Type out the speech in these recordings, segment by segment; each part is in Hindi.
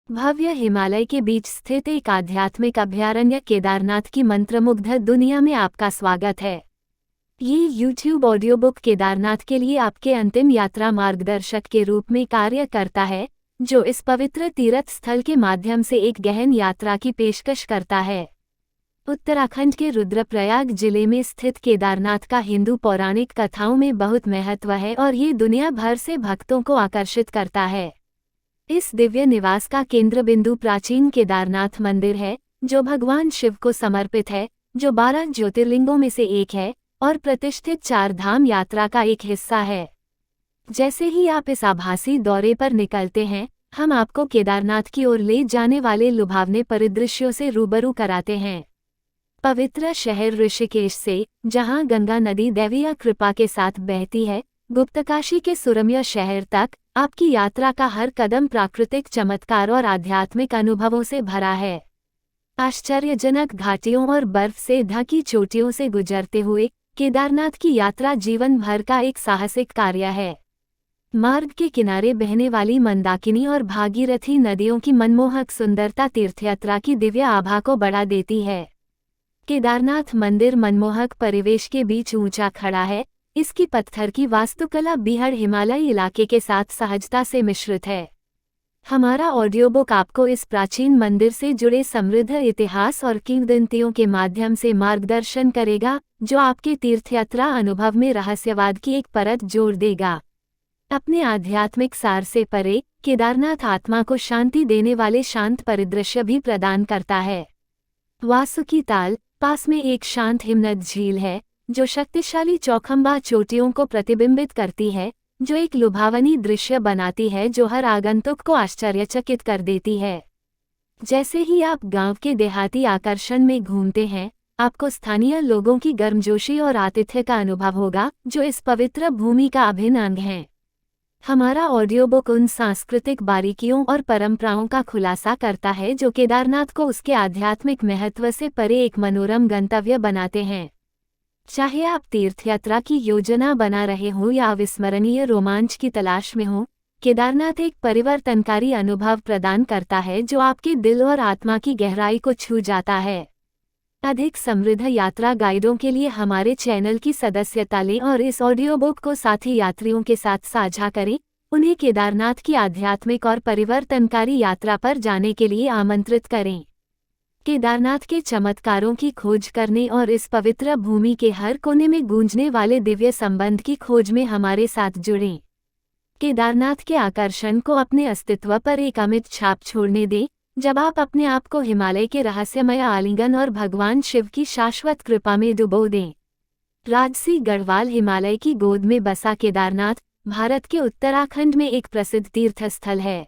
भव्य हिमालय के बीच स्थित एक आध्यात्मिक अभयारण्य केदारनाथ की मंत्रमुग्ध दुनिया में आपका स्वागत है। ये YouTube ऑडियो बुक केदारनाथ के लिए आपके अंतिम यात्रा मार्गदर्शक के रूप में कार्य करता है, जो इस पवित्र तीर्थ स्थल के माध्यम से एक गहन यात्रा की पेशकश करता है। उत्तराखंड के रुद्रप्रयाग जिले में स्थित केदारनाथ का हिंदू पौराणिक कथाओं में बहुत महत्व है और ये दुनिया भर से भक्तों को आकर्षित करता है। इस दिव्य निवास का केंद्र बिंदु प्राचीन केदारनाथ मंदिर है, जो भगवान शिव को समर्पित है, जो 12 ज्योतिर्लिंगों में से एक है और प्रतिष्ठित 4 धाम यात्रा का एक हिस्सा है। जैसे ही आप इस आभासी दौरे पर निकलते हैं, हम आपको केदारनाथ की ओर ले जाने वाले लुभावने परिदृश्यों से रूबरू कराते हैं। पवित्र शहर ऋषिकेश से, जहां गंगा नदी दैवीय कृपा के साथ बहती है, गुप्तकाशी के सुरम्य शहर तक, आपकी यात्रा का हर कदम प्राकृतिक चमत्कार और आध्यात्मिक अनुभवों से भरा है। आश्चर्यजनक घाटियों और बर्फ से ढकी चोटियों से गुजरते हुए केदारनाथ की यात्रा जीवन भर का एक साहसिक कार्य है। मार्ग के किनारे बहने वाली मंदाकिनी और भागीरथी नदियों की मनमोहक सुंदरता तीर्थयात्रा की दिव्य आभा को बढ़ा देती है। केदारनाथ मंदिर मनमोहक परिवेश के बीच ऊंचा खड़ा है। इसकी पत्थर की वास्तुकला बीहड़ हिमालयी इलाके के साथ सहजता से मिश्रित है। हमारा ऑडियो बुक आपको इस प्राचीन मंदिर से जुड़े समृद्ध इतिहास और किंवदंतियों के माध्यम से मार्गदर्शन करेगा, जो आपके तीर्थयात्रा अनुभव में रहस्यवाद की एक परत जोड़ देगा। अपने आध्यात्मिक सार से परे, केदारनाथ आत्मा को शांति देने वाले शांत परिदृश्य भी प्रदान करता है। वासुकी ताल पास में एक शांत हिमनद झील है, जो शक्तिशाली चौखंबा चोटियों को प्रतिबिंबित करती है, जो एक लुभावनी दृश्य बनाती है जो हर आगंतुक को आश्चर्यचकित कर देती है। जैसे ही आप गांव के देहाती आकर्षण में घूमते हैं, आपको स्थानीय लोगों की गर्मजोशी और आतिथ्य का अनुभव होगा, जो इस पवित्र भूमि का अभिन्न अंग है। हमारा ऑडियो बुक उन सांस्कृतिक बारीकियों और परंपराओं का खुलासा करता है जो केदारनाथ को उसके आध्यात्मिक महत्व से परे एक मनोरम गंतव्य बनाते हैं। चाहे आप तीर्थयात्रा की योजना बना रहे हों या अविस्मरणीय रोमांच की तलाश में हों, केदारनाथ एक परिवर्तनकारी अनुभव प्रदान करता है जो आपके दिल और आत्मा की गहराई को छू जाता है। अधिक समृद्ध यात्रा गाइडों के लिए हमारे चैनल की सदस्यता लें और इस ऑडियो बुक को साथी यात्रियों के साथ साझा करें। उन्हें केदारनाथ की आध्यात्मिक और परिवर्तनकारी यात्रा पर जाने के लिए आमंत्रित करें। केदारनाथ के चमत्कारों की खोज करने और इस पवित्र भूमि के हर कोने में गूंजने वाले दिव्य संबंध की खोज में हमारे साथ जुड़ें। केदारनाथ के आकर्षण को अपने अस्तित्व पर एक अमिट छाप छोड़ने दें, जब आप अपने आप को हिमालय के रहस्यमय आलिंगन और भगवान शिव की शाश्वत कृपा में डुबो दें। राजसी गढ़वाल हिमालय की गोद में बसा केदारनाथ, भारत के उत्तराखंड में एक प्रसिद्ध तीर्थस्थल है।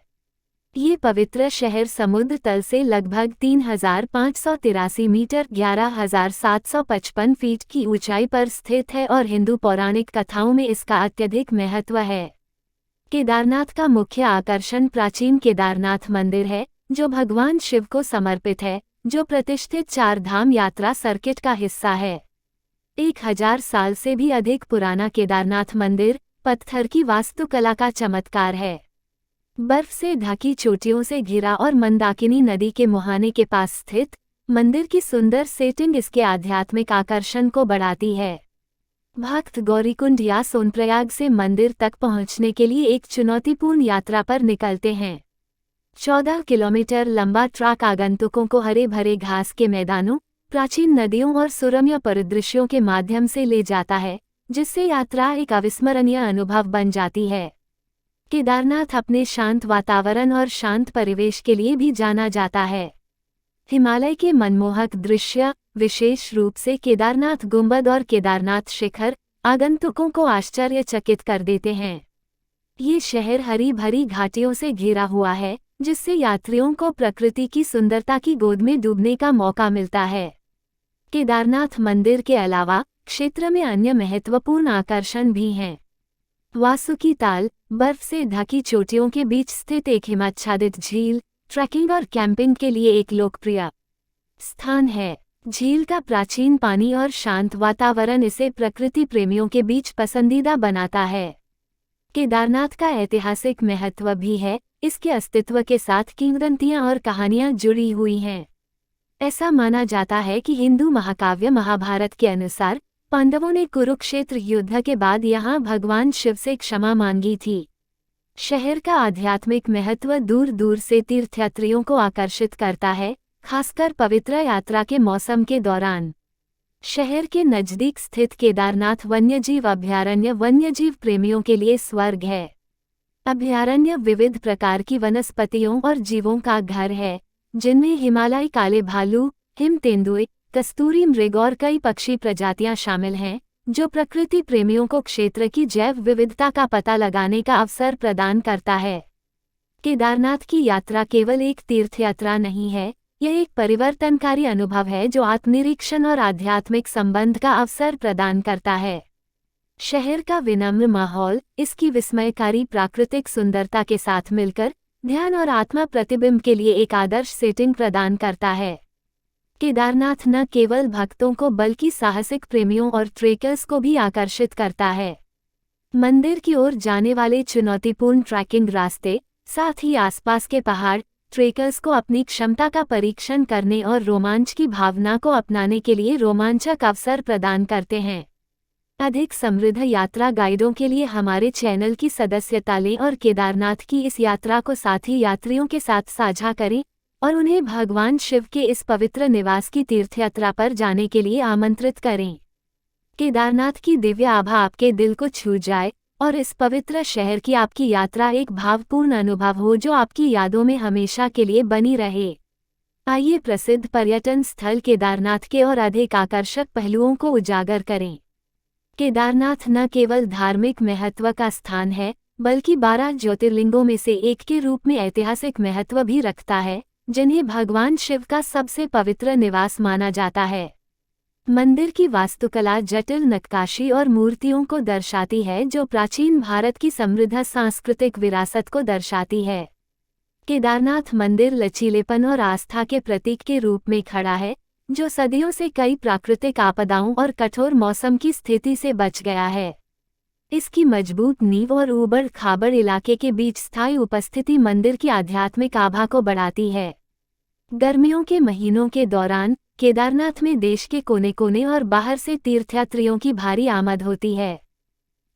ये पवित्र शहर समुद्र तल से लगभग 3583 मीटर 11,755 फीट की ऊंचाई पर स्थित है और हिंदू पौराणिक कथाओं में इसका अत्यधिक महत्व है। केदारनाथ का मुख्य आकर्षण प्राचीन केदारनाथ मंदिर है, जो भगवान शिव को समर्पित है, जो प्रतिष्ठित 4 धाम यात्रा सर्किट का हिस्सा है। 1000 साल से भी अधिक पुराना केदारनाथ मंदिर पत्थर की वास्तुकला का चमत्कार है। बर्फ से ढकी चोटियों से घिरा और मंदाकिनी नदी के मुहाने के पास स्थित मंदिर की सुंदर सेटिंग इसके आध्यात्मिक आकर्षण को बढ़ाती है। भक्त गौरीकुंड या सोनप्रयाग से मंदिर तक पहुंचने के लिए एक चुनौतीपूर्ण यात्रा पर निकलते हैं। 14 किलोमीटर लंबा ट्रैक आगंतुकों को हरे भरे घास के मैदानों, प्राचीन नदियों और सुरम्य परिदृश्यों के माध्यम से ले जाता है, जिससे यात्रा एक अविस्मरणीय अनुभव बन जाती है। केदारनाथ अपने शांत वातावरण और शांत परिवेश के लिए भी जाना जाता है। हिमालय के मनमोहक दृश्य, विशेष रूप से केदारनाथ गुंबद और केदारनाथ शिखर, आगंतुकों को आश्चर्यचकित कर देते हैं। ये शहर हरी भरी घाटियों से घिरा हुआ है, जिससे यात्रियों को प्रकृति की सुंदरता की गोद में डूबने का मौका मिलता है। केदारनाथ मंदिर के अलावा क्षेत्र में अन्य महत्वपूर्ण आकर्षण भी हैं। वासुकी ताल बर्फ से ढकी चोटियों के बीच स्थित एक हिमाच्छादित झील, ट्रैकिंग और कैंपिंग के लिए एक लोकप्रिय स्थान है। झील का प्राचीन पानी और शांत वातावरण इसे प्रकृति प्रेमियों के बीच पसंदीदा बनाता है। केदारनाथ का ऐतिहासिक महत्व भी है, इसके अस्तित्व के साथ किंवदंतियां और कहानियां जुड़ी हुई हैं। ऐसा माना जाता है कि हिंदू महाकाव्य महाभारत के अनुसार पांडवों ने कुरुक्षेत्र युद्ध के बाद यहाँ भगवान शिव से क्षमा मांगी थी। शहर का आध्यात्मिक महत्व दूर दूर से तीर्थयात्रियों को आकर्षित करता है, खासकर पवित्र यात्रा के मौसम के दौरान। शहर के नजदीक स्थित केदारनाथ वन्यजीव अभयारण्य वन्यजीव प्रेमियों के लिए स्वर्ग है। अभयारण्य विविध प्रकार की वनस्पतियों और जीवों का घर है, जिनमें हिमालयी काले भालू, हिम तेंदुए, कस्तूरी मृग और कई पक्षी प्रजातियां शामिल हैं, जो प्रकृति प्रेमियों को क्षेत्र की जैव विविधता का पता लगाने का अवसर प्रदान करता है। केदारनाथ की यात्रा केवल एक तीर्थयात्रा नहीं है, यह एक परिवर्तनकारी अनुभव है जो आत्मनिरीक्षण और आध्यात्मिक संबंध का अवसर प्रदान करता है। शहर का विनम्र माहौल इसकी विस्मयकारी प्राकृतिक सुंदरता के साथ मिलकर ध्यान और आत्मा प्रतिबिंब के लिए एक आदर्श सेटिंग प्रदान करता है। केदारनाथ न केवल भक्तों को बल्कि साहसिक प्रेमियों और ट्रेकर्स को भी आकर्षित करता है। मंदिर की ओर जाने वाले चुनौतीपूर्ण ट्रैकिंग रास्ते, साथ ही आसपास के पहाड़, ट्रेकर्स को अपनी क्षमता का परीक्षण करने और रोमांच की भावना को अपनाने के लिए रोमांचक अवसर प्रदान करते हैं। अधिक समृद्ध यात्रा गाइडों के लिए हमारे चैनल की सदस्यता लें और केदारनाथ की इस यात्रा को साथी यात्रियों के साथ साझा करें और उन्हें भगवान शिव के इस पवित्र निवास की तीर्थयात्रा पर जाने के लिए आमंत्रित करें। केदारनाथ की दिव्य आभा आपके दिल को छू जाए और इस पवित्र शहर की आपकी यात्रा एक भावपूर्ण अनुभव हो जो आपकी यादों में हमेशा के लिए बनी रहे। आइए प्रसिद्ध पर्यटन स्थल केदारनाथ के और अधिक आकर्षक पहलुओं को उजागर करें। केदारनाथ न केवल धार्मिक महत्व का स्थान है, बल्कि 12 ज्योतिर्लिंगों में से एक के रूप में ऐतिहासिक महत्व भी रखता है, जिन्हें भगवान शिव का सबसे पवित्र निवास माना जाता है। मंदिर की वास्तुकला जटिल नक्काशी और मूर्तियों को दर्शाती है, जो प्राचीन भारत की समृद्ध सांस्कृतिक विरासत को दर्शाती है। केदारनाथ मंदिर लचीलेपन और आस्था के प्रतीक के रूप में खड़ा है, जो सदियों से कई प्राकृतिक आपदाओं और कठोर मौसम की स्थिति से बच गया है। इसकी मजबूत नींव और ऊबड़-खाबड़ इलाके के बीच स्थायी उपस्थिति मंदिर की आध्यात्मिक आभा को बढ़ाती है। गर्मियों के महीनों के दौरान केदारनाथ में देश के कोने कोने और बाहर से तीर्थयात्रियों की भारी आमद होती है।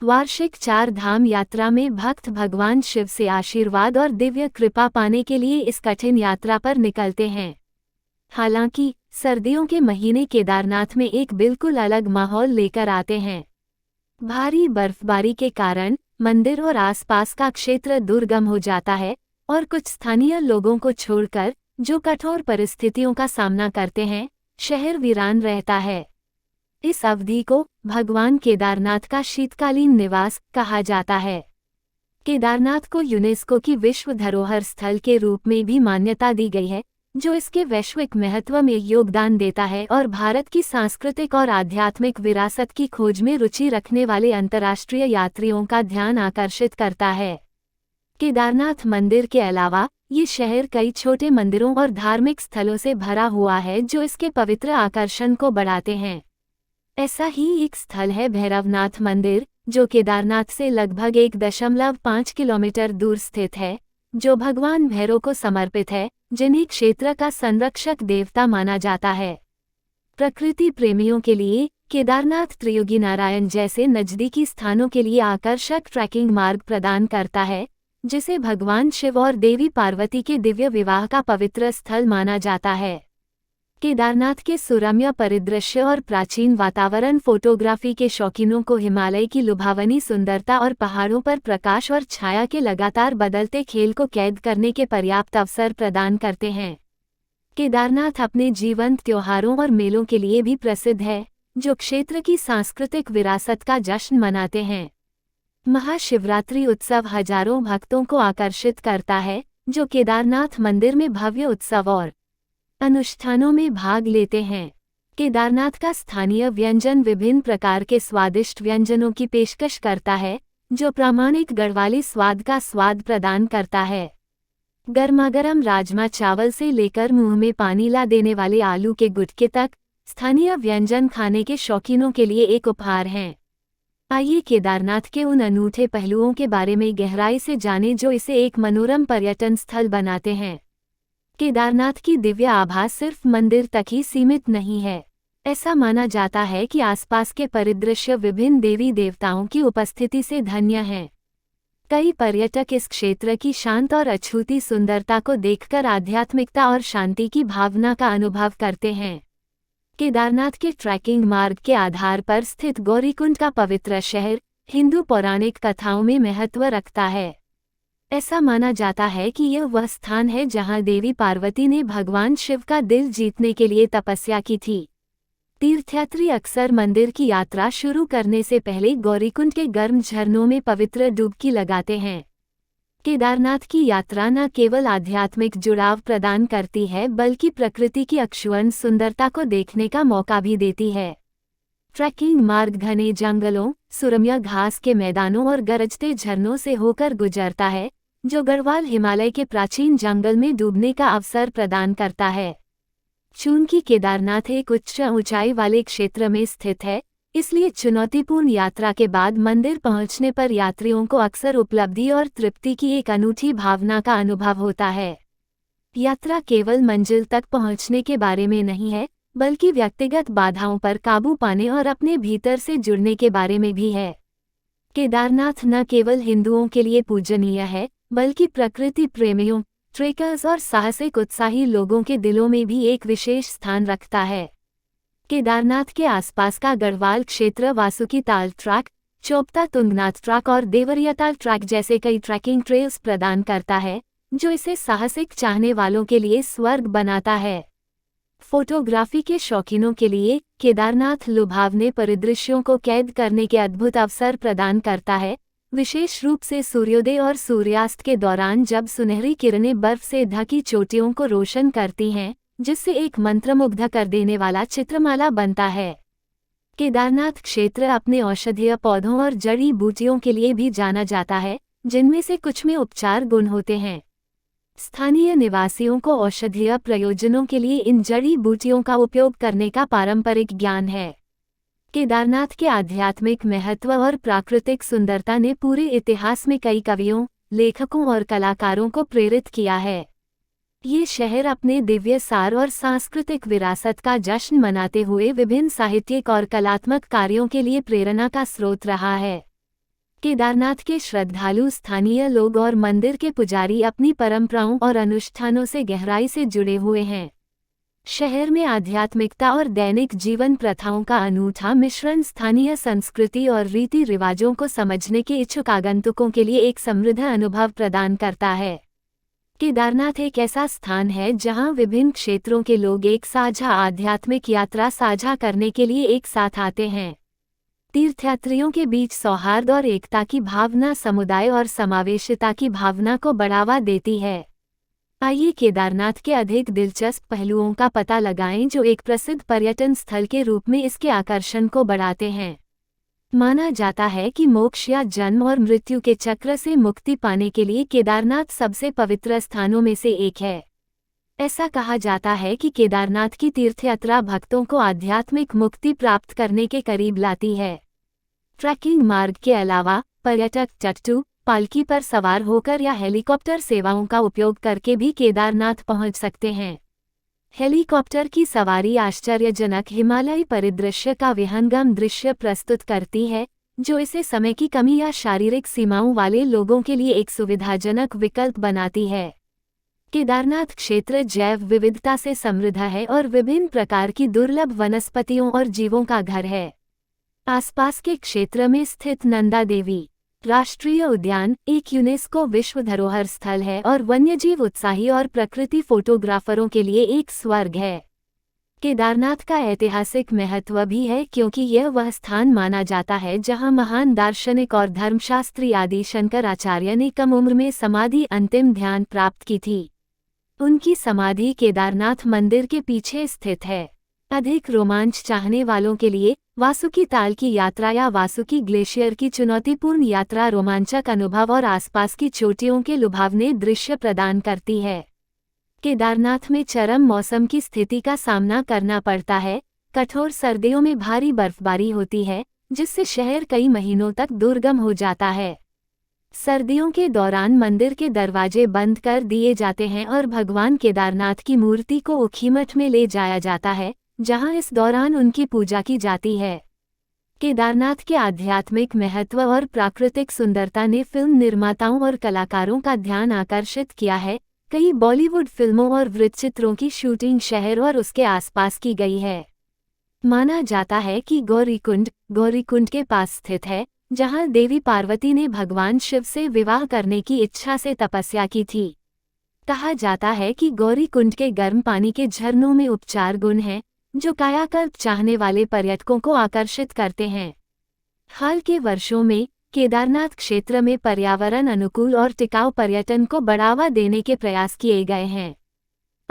वार्षिक 4 धाम यात्रा में भक्त भगवान शिव से आशीर्वाद और दिव्य कृपा पाने के लिए इस कठिन यात्रा पर निकलते हैं। हालांकि सर्दियों के महीने केदारनाथ में एक बिल्कुल अलग माहौल लेकर आते हैं। भारी बर्फबारी के कारण मंदिर और आसपास का क्षेत्र दुर्गम हो जाता है और कुछ स्थानीय लोगों को छोड़कर, जो कठोर परिस्थितियों का सामना करते हैं, शहर वीरान रहता है। इस अवधि को भगवान केदारनाथ का शीतकालीन निवास कहा जाता है। केदारनाथ को यूनेस्को की विश्व धरोहर स्थल के रूप में भी मान्यता दी गई है, जो इसके वैश्विक महत्व में योगदान देता है और भारत की सांस्कृतिक और आध्यात्मिक विरासत की खोज में रुचि रखने वाले अंतर्राष्ट्रीय यात्रियों का ध्यान आकर्षित करता है। केदारनाथ मंदिर के अलावा ये शहर कई छोटे मंदिरों और धार्मिक स्थलों से भरा हुआ है, जो इसके पवित्र आकर्षण को बढ़ाते हैं। ऐसा ही एक स्थल है भैरवनाथ मंदिर, जो केदारनाथ से लगभग 1.5 किलोमीटर दूर स्थित है, जो भगवान भैरव को समर्पित है, जिन्हें क्षेत्र का संरक्षक देवता माना जाता है। प्रकृति प्रेमियों के लिए केदारनाथ त्रियोगी नारायण जैसे नजदीकी स्थानों के लिए आकर्षक ट्रैकिंग मार्ग प्रदान करता है, जिसे भगवान शिव और देवी पार्वती के दिव्य विवाह का पवित्र स्थल माना जाता है। केदारनाथ के सुरम्य परिदृश्य और प्राचीन वातावरण फोटोग्राफी के शौकीनों को हिमालय की लुभावनी सुंदरता और पहाड़ों पर प्रकाश और छाया के लगातार बदलते खेल को कैद करने के पर्याप्त अवसर प्रदान करते हैं। केदारनाथ अपने जीवंत त्योहारों और मेलों के लिए भी प्रसिद्ध है, जो क्षेत्र की सांस्कृतिक विरासत का जश्न मनाते हैं। महाशिवरात्रि उत्सव हजारों भक्तों को आकर्षित करता है, जो केदारनाथ मंदिर में भव्य उत्सव और अनुष्ठानों में भाग लेते हैं। केदारनाथ का स्थानीय व्यंजन विभिन्न प्रकार के स्वादिष्ट व्यंजनों की पेशकश करता है, जो प्रामाणिक गढ़वाली स्वाद का स्वाद प्रदान करता है। गर्मागर्म राजमा चावल से लेकर मुंह में पानी ला देने वाले आलू के गुटके तक स्थानीय व्यंजन खाने के शौकीनों के लिए एक उपहार हैं। आइए केदारनाथ के उन अनूठे पहलुओं के बारे में गहराई से जानें जो इसे एक मनोरम पर्यटन स्थल बनाते हैं। केदारनाथ की दिव्य आभा सिर्फ मंदिर तक ही सीमित नहीं है। ऐसा माना जाता है कि आसपास के परिदृश्य विभिन्न देवी देवताओं की उपस्थिति से धन्य हैं। कई पर्यटक इस क्षेत्र की शांत और अछूती सुंदरता को देखकर आध्यात्मिकता और शांति की भावना का अनुभव करते हैं। केदारनाथ के ट्रैकिंग मार्ग के आधार पर स्थित गौरीकुंड का पवित्र शहर हिंदू पौराणिक कथाओं में महत्व रखता है। ऐसा माना जाता है कि यह वह स्थान है जहां देवी पार्वती ने भगवान शिव का दिल जीतने के लिए तपस्या की थी। तीर्थयात्री अक्सर मंदिर की यात्रा शुरू करने से पहले गौरीकुंड के गर्म झरनों में पवित्र डुबकी लगाते हैं। केदारनाथ की यात्रा न केवल आध्यात्मिक जुड़ाव प्रदान करती है बल्कि प्रकृति की अक्षुण्ण सुंदरता को देखने का मौका भी देती है। ट्रैकिंग मार्ग घने जंगलों, सुरम्य घास के मैदानों और गरजते झरनों से होकर गुजरता है, जो गढ़वाल हिमालय के प्राचीन जंगल में डूबने का अवसर प्रदान करता है। चूंकि केदारनाथ एक उच्च ऊंचाई वाले क्षेत्र में स्थित है, इसलिए चुनौतीपूर्ण यात्रा के बाद मंदिर पहुंचने पर यात्रियों को अक्सर उपलब्धि और तृप्ति की एक अनूठी भावना का अनुभव होता है। यात्रा केवल मंजिल तक पहुंचने के बारे में नहीं है, बल्कि व्यक्तिगत बाधाओं पर काबू पाने और अपने भीतर से जुड़ने के बारे में भी है। केदारनाथ न केवल हिंदुओं के लिए पूजनीय है, बल्कि प्रकृति प्रेमियों, ट्रेकर्स और साहसिक उत्साही लोगों के दिलों में भी एक विशेष स्थान रखता है। केदारनाथ के आसपास का गढ़वाल क्षेत्र वासुकी ताल ट्रैक, चोपता तुंगनाथ ट्रैक और देवरियाताल ट्रैक जैसे कई ट्रैकिंग ट्रेल्स प्रदान करता है, जो इसे साहसिक चाहने वालों के लिए स्वर्ग बनाता है। फोटोग्राफी के शौकीनों के लिए केदारनाथ लुभावने परिदृश्यों को कैद करने के अद्भुत अवसर प्रदान करता है, विशेष रूप से सूर्योदय और सूर्यास्त के दौरान जब सुनहरी किरणें बर्फ से ढकी चोटियों को रोशन करती हैं, जिससे एक मंत्रमुग्ध कर देने वाला चित्रमाला बनता है। केदारनाथ क्षेत्र अपने औषधीय पौधों और जड़ी बूटियों के लिए भी जाना जाता है, जिनमें से कुछ में उपचार गुण होते हैं। स्थानीय निवासियों को औषधीय प्रयोजनों के लिए इन जड़ी बूटियों का उपयोग करने का पारंपरिक ज्ञान है। केदारनाथ के आध्यात्मिक महत्व और प्राकृतिक सुंदरता ने पूरे इतिहास में कई कवियों, लेखकों और कलाकारों को प्रेरित किया है। ये शहर अपने दिव्य सार और सांस्कृतिक विरासत का जश्न मनाते हुए विभिन्न साहित्यिक और कलात्मक कार्यों के लिए प्रेरणा का स्रोत रहा है। केदारनाथ के श्रद्धालु, स्थानीय लोग और मंदिर के पुजारी अपनी परंपराओं और अनुष्ठानों से गहराई से जुड़े हुए हैं। शहर में आध्यात्मिकता और दैनिक जीवन प्रथाओं का अनूठा मिश्रण स्थानीय संस्कृति और रीति रिवाजों को समझने के इच्छुक आगंतुकों के लिए एक समृद्ध अनुभव प्रदान करता है। केदारनाथ एक ऐसा स्थान है जहां विभिन्न क्षेत्रों के लोग एक साझा आध्यात्मिक यात्रा साझा करने के लिए एक साथ आते हैं। तीर्थयात्रियों के बीच सौहार्द और एकता की भावना समुदाय और समावेशिता की भावना को बढ़ावा देती है। आइए केदारनाथ के अधिक दिलचस्प पहलुओं का पता लगाएं जो एक प्रसिद्ध पर्यटन स्थल के रूप में इसके आकर्षण को बढ़ाते हैं। माना जाता है कि मोक्ष या जन्म और मृत्यु के चक्र से मुक्ति पाने के लिए केदारनाथ सबसे पवित्र स्थानों में से एक है। ऐसा कहा जाता है कि केदारनाथ की तीर्थयात्रा भक्तों को आध्यात्मिक मुक्ति प्राप्त करने के करीब लाती है। ट्रैकिंग मार्ग के अलावा पर्यटक टट्टू, पालकी पर सवार होकर या हेलीकॉप्टर सेवाओं का उपयोग करके भी केदारनाथ पहुंच सकते हैं। हेलीकॉप्टर की सवारी आश्चर्यजनक हिमालयी परिदृश्य का विहंगम दृश्य प्रस्तुत करती है, जो इसे समय की कमी या शारीरिक सीमाओं वाले लोगों के लिए एक सुविधाजनक विकल्प बनाती है। केदारनाथ क्षेत्र जैव विविधता से समृद्ध है और विभिन्न प्रकार की दुर्लभ वनस्पतियों और जीवों का घर है। आसपास के क्षेत्र में स्थित नंदा देवी राष्ट्रीय उद्यान एक यूनेस्को विश्व धरोहर स्थल है और वन्यजीव उत्साही और प्रकृति फोटोग्राफरों के लिए एक स्वर्ग है। केदारनाथ का ऐतिहासिक महत्व भी है क्योंकि यह वह स्थान माना जाता है जहां महान दार्शनिक और धर्मशास्त्री आदि शंकराचार्य ने कम उम्र में समाधि अंतिम ध्यान प्राप्त की थी। उनकी समाधि केदारनाथ मंदिर के पीछे स्थित है। अधिक रोमांच चाहने वालों के लिए वासुकी ताल की यात्रा या वासुकी ग्लेशियर की चुनौतीपूर्ण यात्रा रोमांचक अनुभव और आसपास की चोटियों के लुभावने दृश्य प्रदान करती है। केदारनाथ में चरम मौसम की स्थिति का सामना करना पड़ता है। कठोर सर्दियों में भारी बर्फबारी होती है, जिससे शहर कई महीनों तक दुर्गम हो जाता है। सर्दियों के दौरान मंदिर के दरवाजे बंद कर दिए जाते हैं और भगवान केदारनाथ की मूर्ति को ऊखीमठ में ले जाया जाता है, जहां इस दौरान उनकी पूजा की जाती है। केदारनाथ के आध्यात्मिक महत्व और प्राकृतिक सुंदरता ने फिल्म निर्माताओं और कलाकारों का ध्यान आकर्षित किया है। कई बॉलीवुड फिल्मों और वृत्तचित्रों की शूटिंग शहर और उसके आसपास की गई है। माना जाता है कि गौरीकुंड के पास स्थित है, जहां देवी पार्वती ने भगवान शिव से विवाह करने की इच्छा से तपस्या की थी। कहा जाता है कि गौरीकुंड के गर्म पानी के झरनों में उपचार गुण हैं, जो कायाकल्प चाहने वाले पर्यटकों को आकर्षित करते हैं। हाल के वर्षों में केदारनाथ क्षेत्र में पर्यावरण अनुकूल और टिकाऊ पर्यटन को बढ़ावा देने के प्रयास किए गए हैं।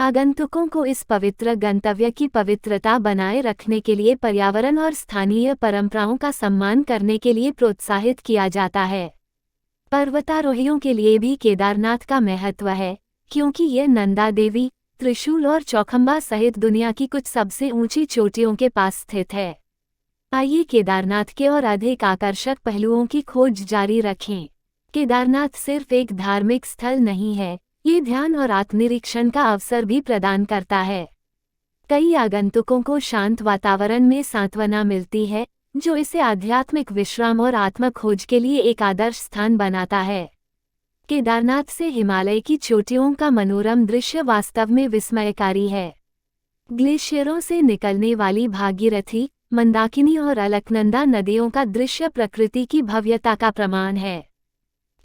आगंतुकों को इस पवित्र गंतव्य की पवित्रता बनाए रखने के लिए पर्यावरण और स्थानीय परंपराओं का सम्मान करने के लिए प्रोत्साहित किया जाता है। पर्वतारोहियों के लिए भी केदारनाथ का महत्व है, क्योंकि यह नंदा देवी, त्रिशूल और चौखंबा सहित दुनिया की कुछ सबसे ऊंची चोटियों के पास स्थित है। आइए केदारनाथ के और अधिक आकर्षक पहलुओं की खोज जारी रखें। केदारनाथ सिर्फ एक धार्मिक स्थल नहीं है, ये ध्यान और आत्मनिरीक्षण का अवसर भी प्रदान करता है। कई आगंतुकों को शांत वातावरण में सांत्वना मिलती है, जो इसे आध्यात्मिक विश्राम और आत्मखोज के लिए एक आदर्श स्थान बनाता है। केदारनाथ से हिमालय की चोटियों का मनोरम दृश्य वास्तव में विस्मयकारी है। ग्लेशियरों से निकलने वाली भागीरथी, मंदाकिनी और अलकनंदा नदियों का दृश्य प्रकृति की भव्यता का प्रमाण है।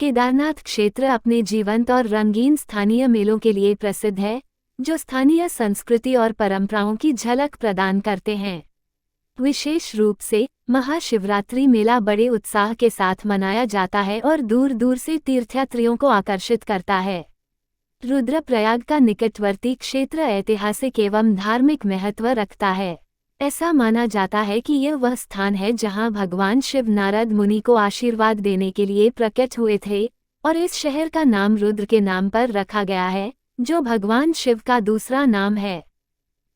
केदारनाथ क्षेत्र अपने जीवंत और रंगीन स्थानीय मेलों के लिए प्रसिद्ध है, जो स्थानीय संस्कृति और परंपराओं की झलक प्रदान करते हैं। विशेष रूप से महाशिवरात्रि मेला बड़े उत्साह के साथ मनाया जाता है और दूर दूर से तीर्थयात्रियों को आकर्षित करता है। रुद्रप्रयाग का निकटवर्ती क्षेत्र ऐतिहासिक एवं धार्मिक महत्व रखता है। ऐसा माना जाता है कि यह वह स्थान है जहां भगवान शिव नारद मुनि को आशीर्वाद देने के लिए प्रकट हुए थे, और इस शहर का नाम रुद्र के नाम पर रखा गया है, जो भगवान शिव का दूसरा नाम है।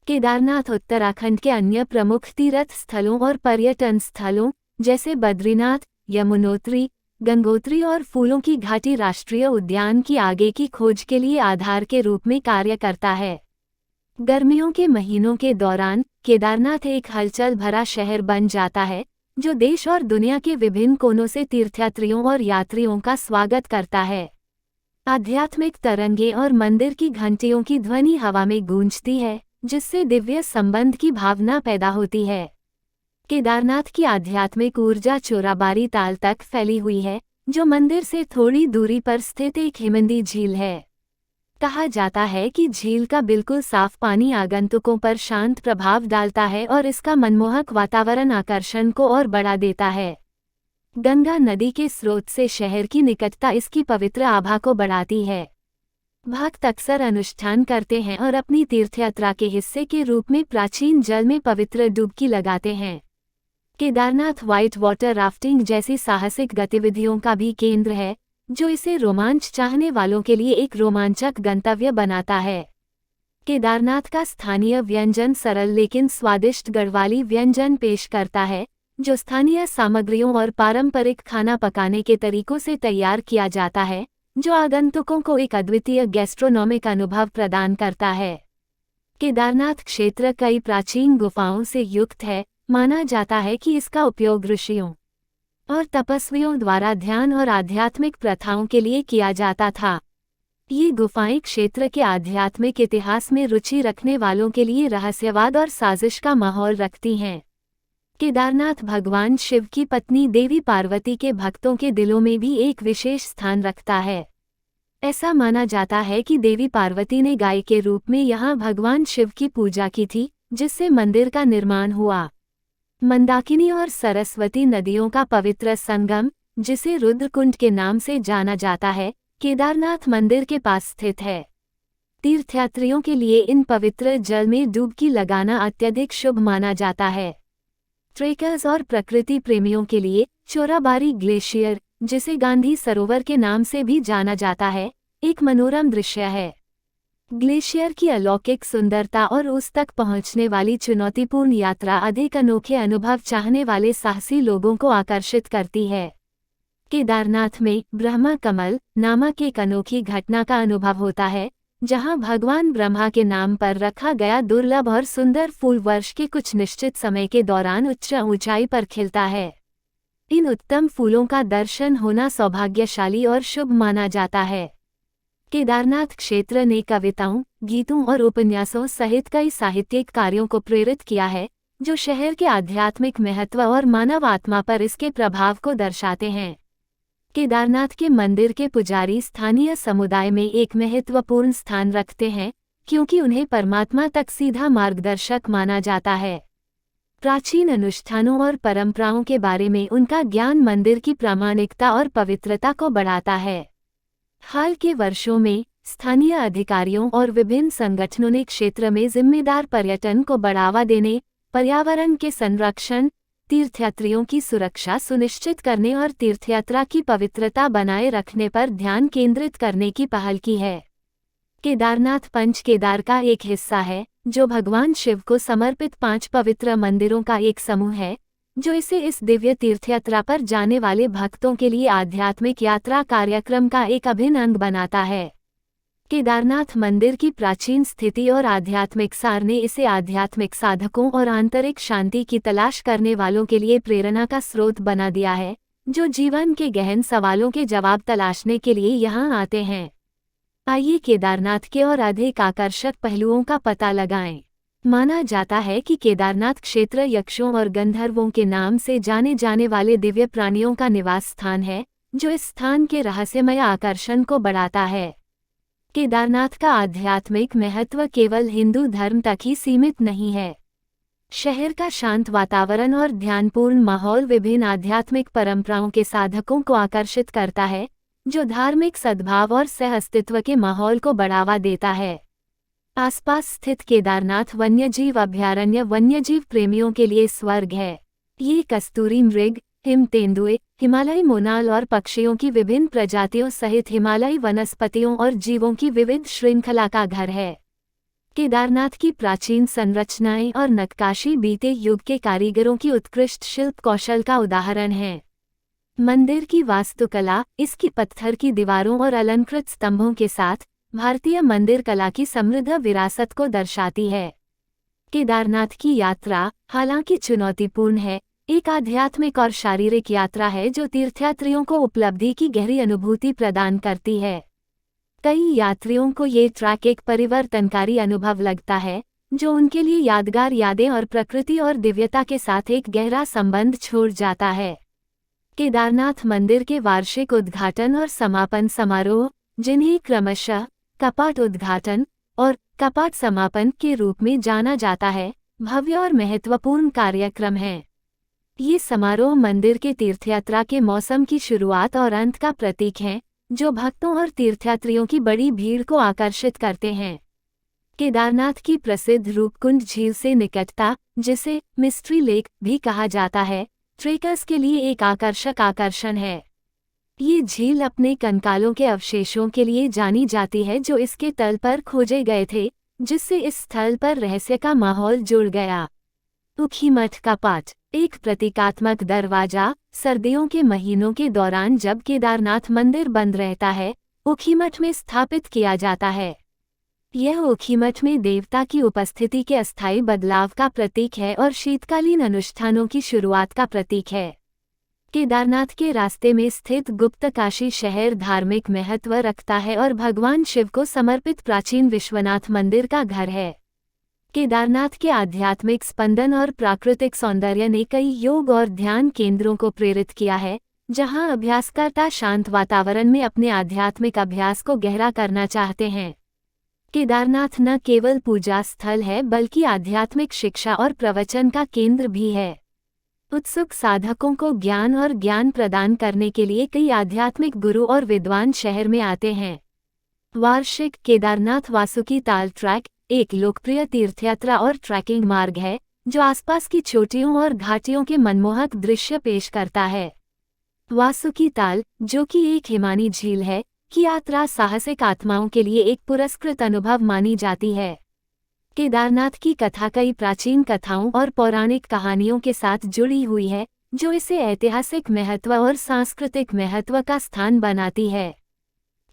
केदारनाथ उत्तराखंड के अन्य प्रमुख तीर्थ स्थलों और पर्यटन स्थलों जैसे बद्रीनाथ, यमुनोत्री, गंगोत्री और फूलों की घाटी राष्ट्रीय उद्यान की आगे की खोज के लिए आधार के रूप में कार्य करता है। गर्मियों के महीनों के दौरान केदारनाथ एक हलचल भरा शहर बन जाता है, जो देश और दुनिया के विभिन्न कोनों से तीर्थयात्रियों और यात्रियों का स्वागत करता है। आध्यात्मिक तरंगे और मंदिर की घंटियों की ध्वनि हवा में गूंजती है, जिससे दिव्य संबंध की भावना पैदा होती है। केदारनाथ की आध्यात्मिक ऊर्जा चोराबारी ताल तक फैली हुई है, जो मंदिर से थोड़ी दूरी पर स्थित एक हिमनदी झील है। कहा जाता है कि झील का बिल्कुल साफ पानी आगंतुकों पर शांत प्रभाव डालता है और इसका मनमोहक वातावरण आकर्षण को और बढ़ा देता है। गंगा नदी के स्रोत से शहर की निकटता इसकी पवित्र आभा को बढ़ाती है। भक्त अक्सर अनुष्ठान करते हैं और अपनी तीर्थयात्रा के हिस्से के रूप में प्राचीन जल में पवित्र डुबकी लगाते हैं। केदारनाथ व्हाइट वाटर राफ्टिंग जैसी साहसिक गतिविधियों का भी केंद्र है, जो इसे रोमांच चाहने वालों के लिए एक रोमांचक गंतव्य बनाता है। केदारनाथ का स्थानीय व्यंजन सरल लेकिन स्वादिष्ट गढ़वाली व्यंजन पेश करता है, जो स्थानीय सामग्रियों और पारंपरिक खाना पकाने के तरीकों से तैयार किया जाता है, जो आगंतुकों को एक अद्वितीय गैस्ट्रोनॉमिक अनुभव प्रदान करता है। केदारनाथ क्षेत्र कई प्राचीन गुफाओं से युक्त है। माना जाता है कि इसका उपयोग ऋषियों और तपस्वियों द्वारा ध्यान और आध्यात्मिक प्रथाओं के लिए किया जाता था। ये गुफाएं क्षेत्र के आध्यात्मिक इतिहास में रुचि रखने वालों के लिए रहस्यवाद और साजिश का माहौल रखती हैं। केदारनाथ भगवान शिव की पत्नी देवी पार्वती के भक्तों के दिलों में भी एक विशेष स्थान रखता है। ऐसा माना जाता है कि देवी पार्वती ने गाय के रूप में यहाँ भगवान शिव की पूजा की थी, जिससे मंदिर का निर्माण हुआ। मंदाकिनी और सरस्वती नदियों का पवित्र संगम, जिसे रुद्रकुंड के नाम से जाना जाता है, केदारनाथ मंदिर के पास स्थित है। तीर्थयात्रियों के लिए इन पवित्र जल में डुबकी लगाना अत्यधिक शुभ माना जाता है। ट्रेकर्स और प्रकृति प्रेमियों के लिए चोराबारी ग्लेशियर, जिसे गांधी सरोवर के नाम से भी जाना जाता है, एक मनोरम दृश्य है। ग्लेशियर की अलौकिक सुंदरता और उस तक पहुंचने वाली चुनौतीपूर्ण यात्रा अधिक अनोखे अनुभव चाहने वाले साहसी लोगों को आकर्षित करती है। केदारनाथ में ब्रह्मा कमल नामक एक अनोखी घटना का अनुभव होता है, जहां भगवान ब्रह्मा के नाम पर रखा गया दुर्लभ और सुंदर फूल वर्ष के कुछ निश्चित समय के दौरान उच्च ऊंचाई पर खिलता है। इन उत्तम फूलों का दर्शन होना सौभाग्यशाली और शुभ माना जाता है। केदारनाथ क्षेत्र ने कविताओं, गीतों और उपन्यासों सहित कई साहित्यिक कार्यों को प्रेरित किया है, जो शहर के आध्यात्मिक महत्व और मानव आत्मा पर इसके प्रभाव को दर्शाते हैं। केदारनाथ के मंदिर के पुजारी स्थानीय समुदाय में एक महत्वपूर्ण स्थान रखते हैं, क्योंकि उन्हें परमात्मा तक सीधा मार्गदर्शक माना जाता है। प्राचीन अनुष्ठानों और परंपराओं के बारे में उनका ज्ञान मंदिर की प्रामाणिकता और पवित्रता को बढ़ाता है। हाल के वर्षों में स्थानीय अधिकारियों और विभिन्न संगठनों ने क्षेत्र में जिम्मेदार पर्यटन को बढ़ावा देने, पर्यावरण के संरक्षण, तीर्थयात्रियों की सुरक्षा सुनिश्चित करने और तीर्थयात्रा की पवित्रता बनाए रखने पर ध्यान केंद्रित करने की पहल की है। केदारनाथ पंच केदार का एक हिस्सा है, जो भगवान शिव को समर्पित 5 पवित्र मंदिरों का एक समूह है, जो इसे इस दिव्य तीर्थयात्रा पर जाने वाले भक्तों के लिए आध्यात्मिक यात्रा कार्यक्रम का एक अभिन्न अंग बनाता है। केदारनाथ मंदिर की प्राचीन स्थिति और आध्यात्मिक सार ने इसे आध्यात्मिक साधकों और आंतरिक शांति की तलाश करने वालों के लिए प्रेरणा का स्रोत बना दिया है, जो जीवन के गहन सवालों के जवाब तलाशने के लिए यहाँ आते हैं। आइए केदारनाथ के और अधिक आकर्षक पहलुओं का पता लगाएं। माना जाता है कि केदारनाथ क्षेत्र यक्षों और गंधर्वों के नाम से जाने जाने वाले दिव्य प्राणियों का निवास स्थान है, जो इस स्थान के रहस्यमय आकर्षण को बढ़ाता है। केदारनाथ का आध्यात्मिक महत्व केवल हिंदू धर्म तक ही सीमित नहीं है। शहर का शांत वातावरण और ध्यानपूर्ण माहौल विभिन्न आध्यात्मिक परंपराओं के साधकों को आकर्षित करता है, जो धार्मिक सद्भाव और सह-अस्तित्व के माहौल को बढ़ावा देता है। आसपास स्थित केदारनाथ वन्यजीव अभयारण्य वन्यजीव प्रेमियों के लिए स्वर्ग है। ये कस्तूरी मृग, हिम तेंदुए, हिमालयी मोनाल और पक्षियों की विभिन्न प्रजातियों सहित हिमालयी वनस्पतियों और जीवों की विविध श्रृंखला का घर है। केदारनाथ की प्राचीन संरचनाएं और नक्काशी बीते युग के कारीगरों की उत्कृष्ट शिल्प कौशल का उदाहरण है। मंदिर की वास्तुकला, इसकी पत्थर की दीवारों और अलंकृत स्तंभों के साथ भारतीय मंदिर कला की समृद्ध विरासत को दर्शाती है। केदारनाथ की यात्रा, हालांकि चुनौतीपूर्ण है, एक आध्यात्मिक और शारीरिक यात्रा है जो तीर्थयात्रियों को उपलब्धि की गहरी अनुभूति प्रदान करती है। कई यात्रियों को ये ट्रैक एक परिवर्तनकारी अनुभव लगता है, जो उनके लिए यादगार यादें और प्रकृति और दिव्यता के साथ एक गहरा संबंध छोड़ जाता है। केदारनाथ मंदिर के वार्षिक उद्घाटन और समापन समारोह, जिन्हें क्रमशः कपाट उद्घाटन और कपाट समापन के रूप में जाना जाता है, भव्य और महत्वपूर्ण कार्यक्रम हैं। ये समारोह मंदिर के तीर्थयात्रा के मौसम की शुरुआत और अंत का प्रतीक हैं, जो भक्तों और तीर्थयात्रियों की बड़ी भीड़ को आकर्षित करते हैं। केदारनाथ की प्रसिद्ध रूपकुंड झील से निकटता, जिसे मिस्ट्री लेक भी कहा जाता है, ट्रेकर्स के लिए एक आकर्षक आकर्षण है। ये झील अपने कंकालों के अवशेषों के लिए जानी जाती है, जो इसके तल पर खोजे गए थे, जिससे इस स्थल पर रहस्य का माहौल जुड़ गया। ऊखीमठ कपाट, एक प्रतीकात्मक दरवाजा, सर्दियों के महीनों के दौरान जब केदारनाथ मंदिर बंद रहता है, ऊखीमठ में स्थापित किया जाता है। यह ऊखीमठ में देवता की उपस्थिति के अस्थायी बदलाव का प्रतीक है और शीतकालीन अनुष्ठानों की शुरुआत का प्रतीक है। केदारनाथ के रास्ते में स्थित गुप्तकाशी शहर धार्मिक महत्व रखता है और भगवान शिव को समर्पित प्राचीन विश्वनाथ मंदिर का घर है। केदारनाथ के आध्यात्मिक स्पंदन और प्राकृतिक सौंदर्य ने कई योग और ध्यान केंद्रों को प्रेरित किया है, जहां अभ्यासकर्ता शांत वातावरण में अपने आध्यात्मिक अभ्यास को गहरा करना चाहते हैं। केदारनाथ न केवल पूजा स्थल है, बल्कि आध्यात्मिक शिक्षा और प्रवचन का केंद्र भी है। उत्सुक साधकों को ज्ञान और ज्ञान प्रदान करने के लिए कई आध्यात्मिक गुरु और विद्वान शहर में आते हैं। वार्षिक केदारनाथ वासुकी ताल ट्रैक एक लोकप्रिय तीर्थयात्रा और ट्रैकिंग मार्ग है, जो आसपास की चोटियों और घाटियों के मनमोहक दृश्य पेश करता है। वासुकी ताल, जो कि एक हिमानी झील है, की यात्रा साहसिक आत्माओं के लिए एक पुरस्कृत अनुभव मानी जाती है। केदारनाथ की कथा कई प्राचीन कथाओं और पौराणिक कहानियों के साथ जुड़ी हुई है, जो इसे ऐतिहासिक महत्व और सांस्कृतिक महत्व का स्थान बनाती है।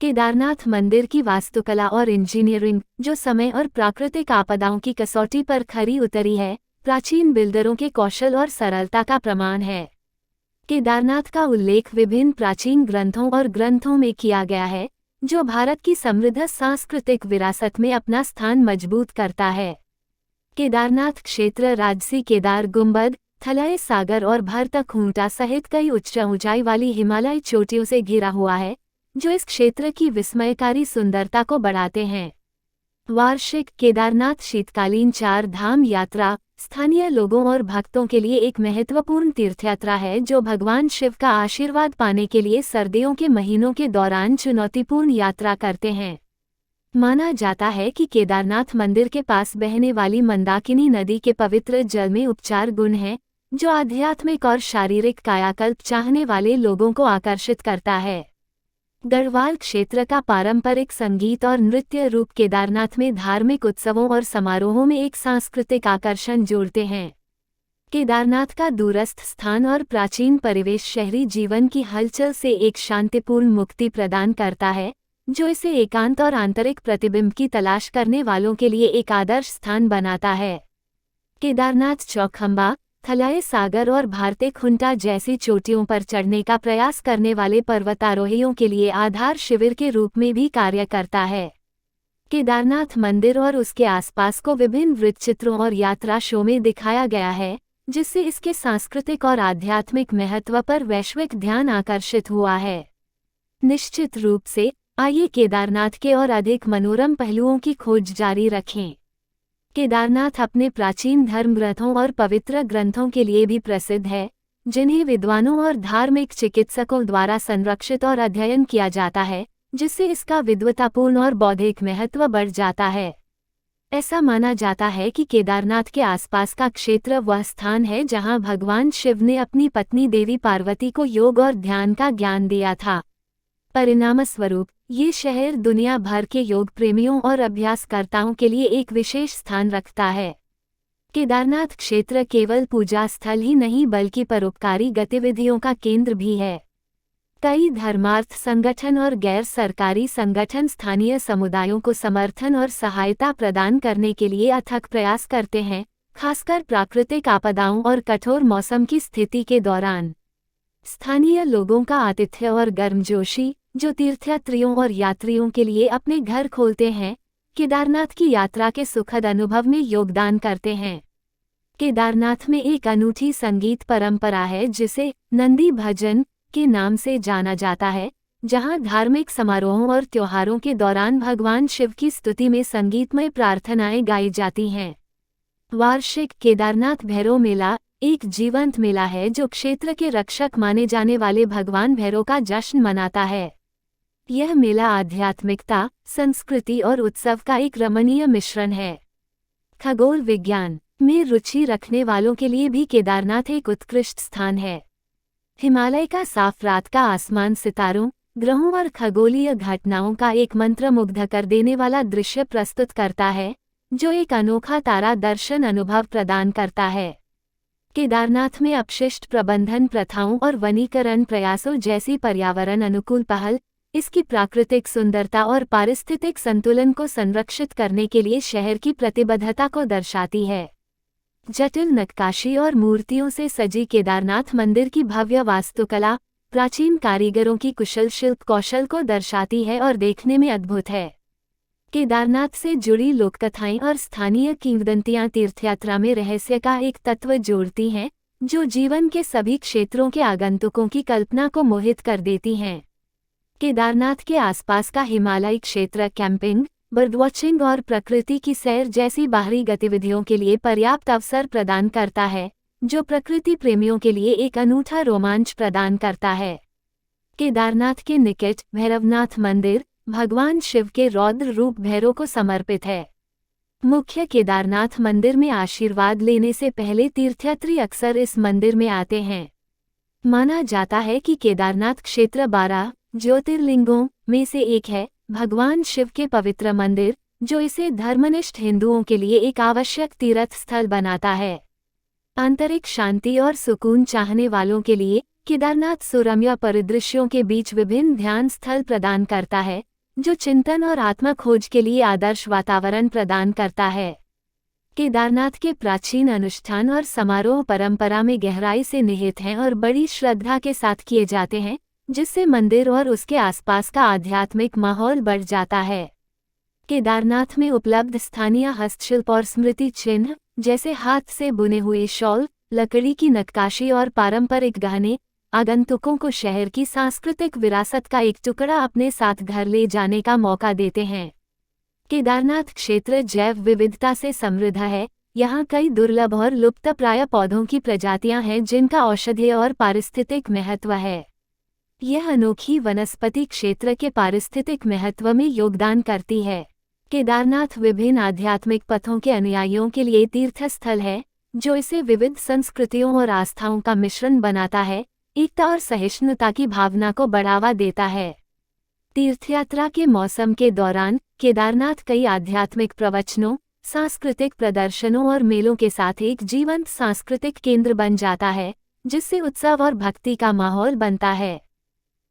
केदारनाथ मंदिर की वास्तुकला और इंजीनियरिंग, जो समय और प्राकृतिक आपदाओं की कसौटी पर खरी उतरी है, प्राचीन बिल्डरों के कौशल और सरलता का प्रमाण है। केदारनाथ का उल्लेख विभिन्न प्राचीन ग्रंथों और ग्रंथों में किया गया है, जो भारत की समृद्ध सांस्कृतिक विरासत में अपना स्थान मजबूत करता है। केदारनाथ क्षेत्र राजसी केदार गुंबद, थलय सागर और भरतखूंटा सहित कई उच्च ऊंचाई वाली हिमालयी चोटियों से घिरा हुआ है, जो इस क्षेत्र की विस्मयकारी सुंदरता को बढ़ाते हैं। वार्षिक केदारनाथ शीतकालीन 4 धाम यात्रा स्थानीय लोगों और भक्तों के लिए एक महत्वपूर्ण तीर्थयात्रा है, जो भगवान शिव का आशीर्वाद पाने के लिए सर्दियों के महीनों के दौरान चुनौतीपूर्ण यात्रा करते हैं। माना जाता है कि केदारनाथ मंदिर के पास बहने वाली मंदाकिनी नदी के पवित्र जल में उपचार गुण है, जो आध्यात्मिक और शारीरिक कायाकल्प चाहने वाले लोगों को आकर्षित करता है। गढ़वाल क्षेत्र का पारंपरिक संगीत और नृत्य रूप केदारनाथ में धार्मिक उत्सवों और समारोहों में एक सांस्कृतिक आकर्षण जोड़ते हैं। केदारनाथ का दूरस्थ स्थान और प्राचीन परिवेश शहरी जीवन की हलचल से एक शांतिपूर्ण मुक्ति प्रदान करता है, जो इसे एकांत और आंतरिक प्रतिबिंब की तलाश करने वालों के लिए एक आदर्श स्थान बनाता है। केदारनाथ चौखंबा, थलय सागर और भारतखूंटा जैसी चोटियों पर चढ़ने का प्रयास करने वाले पर्वतारोहियों के लिए आधार शिविर के रूप में भी कार्य करता है। केदारनाथ मंदिर और उसके आसपास को विभिन्न वृत्तचित्रों और यात्रा शो में दिखाया गया है, जिससे इसके सांस्कृतिक और आध्यात्मिक महत्व पर वैश्विक ध्यान आकर्षित हुआ है। निश्चित रूप से, आइए केदारनाथ के और अधिक मनोरम पहलुओं की खोज जारी रखें। केदारनाथ अपने प्राचीन धर्म ग्रंथों और पवित्र ग्रंथों के लिए भी प्रसिद्ध है, जिन्हें विद्वानों और धार्मिक चिकित्सकों द्वारा संरक्षित और अध्ययन किया जाता है, जिससे इसका विद्वतापूर्ण और बौद्धिक महत्व बढ़ जाता है। ऐसा माना जाता है कि केदारनाथ के आसपास का क्षेत्र वह स्थान है जहां भगवान शिव ने अपनी पत्नी देवी पार्वती को योग और ध्यान का ज्ञान दिया था। परिणामस्वरूप, ये शहर दुनिया भर के योग प्रेमियों और अभ्यासकर्ताओं के लिए एक विशेष स्थान रखता है। केदारनाथ क्षेत्र केवल पूजा स्थल ही नहीं बल्कि परोपकारी गतिविधियों का केंद्र भी है। कई धर्मार्थ संगठन और गैर सरकारी संगठन स्थानीय समुदायों को समर्थन और सहायता प्रदान करने के लिए अथक प्रयास करते हैं, खासकर प्राकृतिक आपदाओं और कठोर मौसम की स्थिति के दौरान। स्थानीय लोगों का आतिथ्य और गर्मजोशी, जो तीर्थयात्रियों और यात्रियों के लिए अपने घर खोलते हैं, केदारनाथ की यात्रा के सुखद अनुभव में योगदान करते हैं। केदारनाथ में एक अनूठी संगीत परंपरा है जिसे नंदी भजन के नाम से जाना जाता है, जहां धार्मिक समारोहों और त्योहारों के दौरान भगवान शिव की स्तुति में संगीतमय प्रार्थनाएं गाई जाती हैं। वार्षिक केदारनाथ भैरव मेला एक जीवंत मेला है जो क्षेत्र के रक्षक माने जाने वाले भगवान भैरव का जश्न मनाता है। यह मेला आध्यात्मिकता, संस्कृति और उत्सव का एक रमणीय मिश्रण है। खगोल विज्ञान में रुचि रखने वालों के लिए भी केदारनाथ एक उत्कृष्ट स्थान है। हिमालय का साफ रात का आसमान सितारों, ग्रहों और खगोलीय घटनाओं का एक मंत्रमुग्ध कर देने वाला दृश्य प्रस्तुत करता है, जो एक अनोखा तारा दर्शन अनुभव प्रदान करता है। केदारनाथ में अपशिष्ट प्रबंधन प्रथाओं और वनीकरण प्रयासों जैसी पर्यावरण अनुकूल पहल इसकी प्राकृतिक सुंदरता और पारिस्थितिक संतुलन को संरक्षित करने के लिए शहर की प्रतिबद्धता को दर्शाती है। जटिल नक्काशी और मूर्तियों से सजी केदारनाथ मंदिर की भव्य वास्तुकला प्राचीन कारीगरों की कुशल शिल्प कौशल को दर्शाती है और देखने में अद्भुत है। केदारनाथ से जुड़ी लोककथाएं और स्थानीय किंवदंतियां तीर्थयात्रा में रहस्य का एक तत्व जोड़ती हैं, जो जीवन के सभी क्षेत्रों के आगंतुकों की कल्पना को मोहित कर देती हैं। केदारनाथ के आसपास का हिमालयी क्षेत्र कैंपिंग, बर्ड वॉचिंग और प्रकृति की सैर जैसी बाहरी गतिविधियों के लिए पर्याप्त अवसर प्रदान करता है, जो प्रकृति प्रेमियों के लिए एक अनूठा रोमांच प्रदान करता है। केदारनाथ के निकट भैरवनाथ मंदिर भगवान शिव के रौद्र रूप भैरव को समर्पित है। मुख्य केदारनाथ मंदिर में आशीर्वाद लेने से पहले तीर्थयात्री अक्सर इस मंदिर में आते हैं। माना जाता है कि केदारनाथ क्षेत्र 12 ज्योतिर्लिंगों में से एक है भगवान शिव के पवित्र मंदिर, जो इसे धर्मनिष्ठ हिंदुओं के लिए एक आवश्यक तीर्थ स्थल बनाता है। आंतरिक शांति और सुकून चाहने वालों के लिए केदारनाथ सुरम्य परिदृश्यों के बीच विभिन्न ध्यान स्थल प्रदान करता है, जो चिंतन और आत्म खोज के लिए आदर्श वातावरण प्रदान करता है। केदारनाथ के प्राचीन अनुष्ठान और समारोह परंपरा में गहराई से निहित हैं और बड़ी श्रद्धा के साथ किए जाते हैं, जिससे मंदिर और उसके आसपास का आध्यात्मिक माहौल बढ़ जाता है। केदारनाथ में उपलब्ध स्थानीय हस्तशिल्प और स्मृति चिन्ह जैसे हाथ से बुने हुए शॉल, लकड़ी की नक्काशी और पारंपरिक गहने आगंतुकों को शहर की सांस्कृतिक विरासत का एक टुकड़ा अपने साथ घर ले जाने का मौका देते हैं। केदारनाथ क्षेत्र जैव विविधता से समृद्ध है। यहाँ कई दुर्लभ और लुप्तप्राय पौधों की प्रजातियां हैं जिनका औषधीय और पारिस्थितिक महत्व है। यह अनोखी वनस्पति क्षेत्र के पारिस्थितिक महत्व में योगदान करती है। केदारनाथ विभिन्न आध्यात्मिक पथों के अनुयायियों के लिए तीर्थस्थल है, जो इसे विविध संस्कृतियों और आस्थाओं का मिश्रण बनाता है, एकता और सहिष्णुता की भावना को बढ़ावा देता है। तीर्थयात्रा के मौसम के दौरान केदारनाथ कई आध्यात्मिक प्रवचनों, सांस्कृतिक प्रदर्शनों और मेलों के साथ एक जीवंत सांस्कृतिक केंद्र बन जाता है, जिससे उत्सव और भक्ति का माहौल बनता है।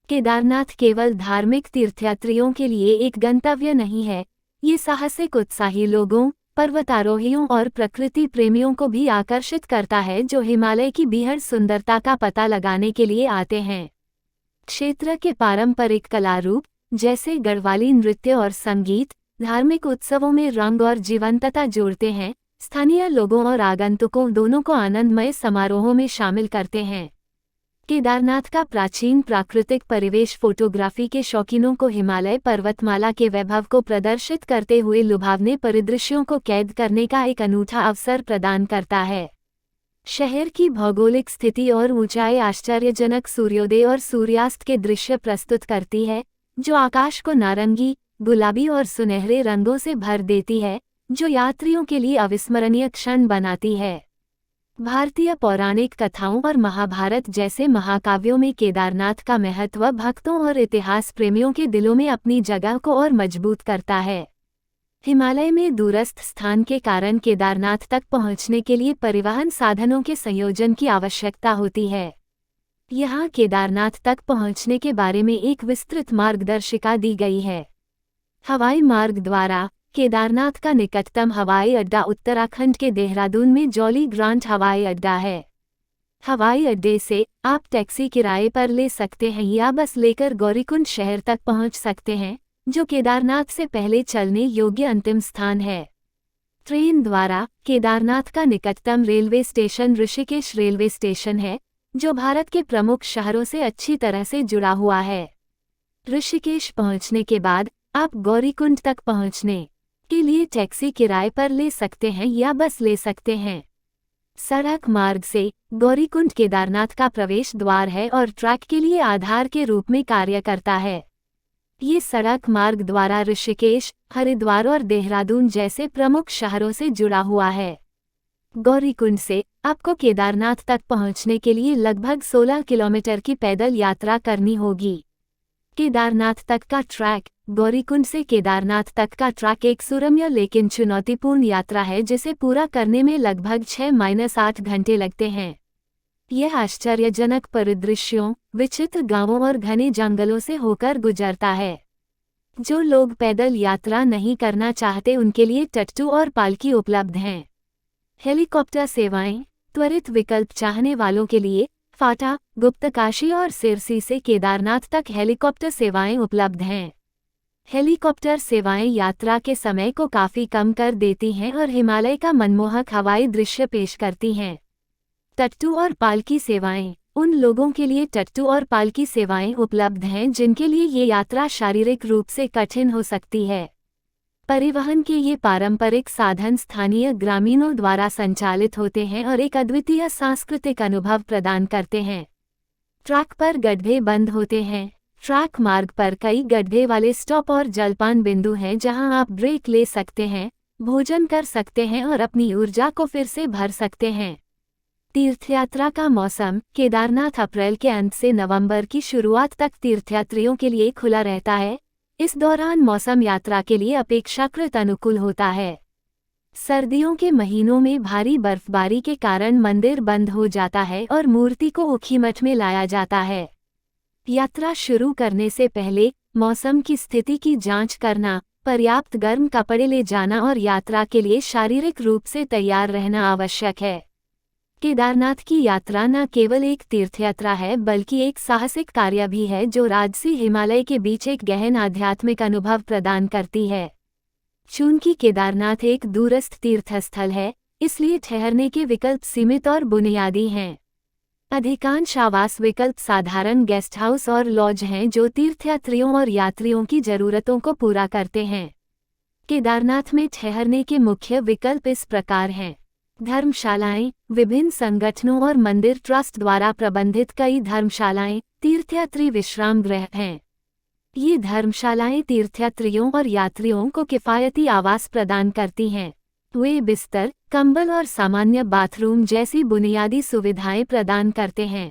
केदारनाथ केवल धार्मिक तीर्थयात्रियों के लिए एक गंतव्य नहीं है, ये साहसिक उत्साही लोगों, पर्वतारोहियों और प्रकृति प्रेमियों को भी आकर्षित करता है, जो हिमालय की बेहद सुंदरता का पता लगाने के लिए आते हैं। क्षेत्र के पारंपरिक कलारूप जैसे गढ़वाली नृत्य और संगीत धार्मिक उत्सवों में रंग और जीवंतता जोड़ते हैं, स्थानीय लोगों और आगंतुकों दोनों को आनंदमय समारोहों में शामिल करते हैं। केदारनाथ का प्राचीन प्राकृतिक परिवेश फोटोग्राफी के शौकीनों को हिमालय पर्वतमाला के वैभव को प्रदर्शित करते हुए लुभावने परिदृश्यों को कैद करने का एक अनूठा अवसर प्रदान करता है। शहर की भौगोलिक स्थिति और ऊंचाई आश्चर्यजनक सूर्योदय और सूर्यास्त के दृश्य प्रस्तुत करती है, जो आकाश को नारंगी, गुलाबी और सुनहरे रंगों से भर देती है, जो यात्रियों के लिए अविस्मरणीय क्षण बनाती है। भारतीय पौराणिक कथाओं और महाभारत जैसे महाकाव्यों में केदारनाथ का महत्व भक्तों और इतिहास प्रेमियों के दिलों में अपनी जगह को और मजबूत करता है। हिमालय में दूरस्थ स्थान के कारण केदारनाथ तक पहुंचने के लिए परिवहन साधनों के संयोजन की आवश्यकता होती है। यहाँ केदारनाथ तक पहुंचने के बारे में एक विस्तृत मार्गदर्शिका दी गई है। हवाई मार्ग द्वारा केदारनाथ का निकटतम हवाई अड्डा उत्तराखंड के देहरादून में जॉली ग्रांट हवाई अड्डा है। हवाई अड्डे से आप टैक्सी किराए पर ले सकते हैं या बस लेकर गौरीकुंड शहर तक पहुंच सकते हैं, जो केदारनाथ से पहले चलने योग्य अंतिम स्थान है। ट्रेन द्वारा केदारनाथ का निकटतम railway station Rishikesh railway station है, जो भारत के प्रमुख शहरों से अच्छी तरह से जुड़ा हुआ है। ऋषिकेश पहुंचने के बाद आप गौरीकुंड तक पहुंचने के लिए टैक्सी किराए पर ले सकते हैं या बस ले सकते हैं। सड़क मार्ग से गौरीकुंड केदारनाथ का प्रवेश द्वार है और ट्रैक के लिए आधार के रूप में कार्य करता है। ये सड़क मार्ग द्वारा ऋषिकेश, हरिद्वार और देहरादून जैसे प्रमुख शहरों से जुड़ा हुआ है। गौरीकुंड से आपको केदारनाथ तक पहुंचने के लिए लगभग 16 किलोमीटर की पैदल यात्रा करनी होगी। केदारनाथ तक का ट्रैक गौरीकुंड से केदारनाथ तक का ट्रैक एक सुरम्य लेकिन चुनौतीपूर्ण यात्रा है, जिसे पूरा करने में लगभग 6-8 घंटे लगते हैं। यह आश्चर्यजनक परिदृश्यों, विचित्र गांवों और घने जंगलों से होकर गुजरता है। जो लोग पैदल यात्रा नहीं करना चाहते उनके लिए टट्टू और पालकी उपलब्ध हैं। हेलीकॉप्टर सेवाएं त्वरित विकल्प चाहने वालों के लिए फाटा, गुप्तकाशी और सिरसी से केदारनाथ तक हेलीकॉप्टर सेवाएं उपलब्ध हैं। हेलीकॉप्टर सेवाएं यात्रा के समय को काफ़ी कम कर देती हैं और हिमालय का मनमोहक हवाई दृश्य पेश करती हैं। टट्टू और पालकी सेवाएं उन लोगों के लिए टट्टू और पालकी सेवाएं उपलब्ध हैं जिनके लिए ये यात्रा शारीरिक रूप से कठिन हो सकती है। परिवहन के ये पारंपरिक साधन स्थानीय ग्रामीणों द्वारा संचालित होते हैं और एक अद्वितीय सांस्कृतिक अनुभव प्रदान करते हैं। ट्रैक पर गड्ढे बंद होते हैं। ट्रैक मार्ग पर कई गड्ढे वाले स्टॉप और जलपान बिंदु हैं जहां आप ब्रेक ले सकते हैं, भोजन कर सकते हैं और अपनी ऊर्जा को फिर से भर सकते हैं। तीर्थयात्रा का मौसम। केदारनाथ अप्रैल के अंत से नवंबर की शुरुआत तक तीर्थयात्रियों के लिए खुला रहता है। इस दौरान मौसम यात्रा के लिए अपेक्षाकृत अनुकूल होता है। सर्दियों के महीनों में भारी बर्फबारी के कारण मंदिर बंद हो जाता है और मूर्ति को ऊखीमठ में लाया जाता है। यात्रा शुरू करने से पहले मौसम की स्थिति की जांच करना, पर्याप्त गर्म कपड़े ले जाना और यात्रा के लिए शारीरिक रूप से तैयार रहना आवश्यक है। केदारनाथ की यात्रा न केवल एक तीर्थयात्रा है बल्कि एक साहसिक कार्य भी है जो राजसी हिमालय के बीच एक गहन आध्यात्मिक अनुभव प्रदान करती है। चूंकि केदारनाथ एक दूरस्थ तीर्थस्थल है, इसलिए ठहरने के विकल्प सीमित और बुनियादी हैं। अधिकांश आवास विकल्प साधारण गेस्ट हाउस और लॉज हैं जो तीर्थयात्रियों और यात्रियों की जरूरतों को पूरा करते हैं। केदारनाथ में ठहरने के मुख्य विकल्प इस प्रकार हैं। धर्मशालाएं। विभिन्न संगठनों और मंदिर ट्रस्ट द्वारा प्रबंधित कई धर्मशालाएं तीर्थयात्री विश्राम गृह हैं। ये धर्मशालाएं तीर्थयात्रियों और यात्रियों को किफ़ायती आवास प्रदान करती हैं। वे बिस्तर, कंबल और सामान्य बाथरूम जैसी बुनियादी सुविधाएं प्रदान करते हैं।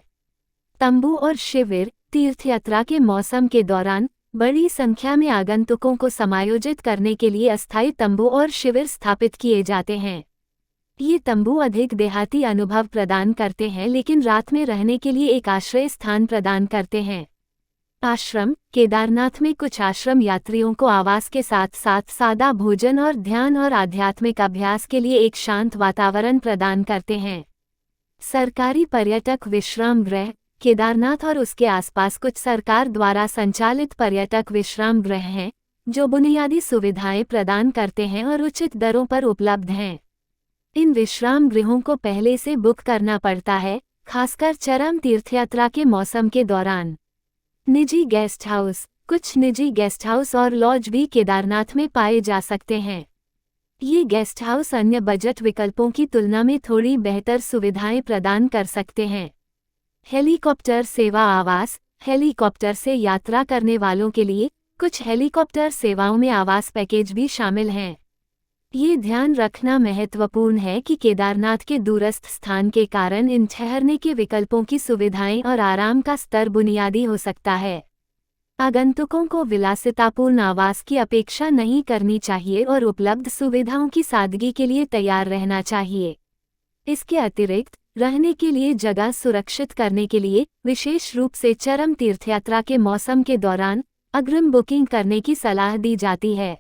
तंबू और शिविर। तीर्थयात्रा के मौसम के दौरान बड़ी संख्या में आगंतुकों को समायोजित करने के लिए अस्थायी तंबू और शिविर स्थापित किए जाते हैं। ये तंबू अधिक देहाती अनुभव प्रदान करते हैं लेकिन रात में रहने के लिए एक आश्रय स्थान प्रदान करते हैं। आश्रम। केदारनाथ में कुछ आश्रम यात्रियों को आवास के साथ साथ सादा भोजन और ध्यान और आध्यात्मिक अभ्यास के लिए एक शांत वातावरण प्रदान करते हैं। सरकारी पर्यटक विश्राम गृह। केदारनाथ और उसके आसपास कुछ सरकार द्वारा संचालित पर्यटक विश्राम गृह हैं जो बुनियादी सुविधाएं प्रदान करते हैं और उचित दरों पर उपलब्ध हैं। इन विश्राम गृहों को पहले से बुक करना पड़ता है, खासकर चरम तीर्थयात्रा के मौसम के दौरान। निजी गेस्ट हाउस। कुछ निजी गेस्ट हाउस और लॉज भी केदारनाथ में पाए जा सकते हैं। ये गेस्ट हाउस अन्य बजट विकल्पों की तुलना में थोड़ी बेहतर सुविधाएं प्रदान कर सकते हैं। हेलीकॉप्टर सेवा आवास। हेलीकॉप्टर से यात्रा करने वालों के लिए कुछ हेलीकॉप्टर सेवाओं में आवास पैकेज भी शामिल हैं। ये ध्यान रखना महत्वपूर्ण है कि केदारनाथ के दूरस्थ स्थान के कारण इन ठहरने के विकल्पों की सुविधाएं और आराम का स्तर बुनियादी हो सकता है। आगंतुकों को विलासितापूर्ण आवास की अपेक्षा नहीं करनी चाहिए और उपलब्ध सुविधाओं की सादगी के लिए तैयार रहना चाहिए। इसके अतिरिक्त रहने के लिए जगह सुरक्षित करने के लिए विशेष रूप से चरम तीर्थयात्रा के मौसम के दौरान अग्रिम बुकिंग करने की सलाह दी जाती है।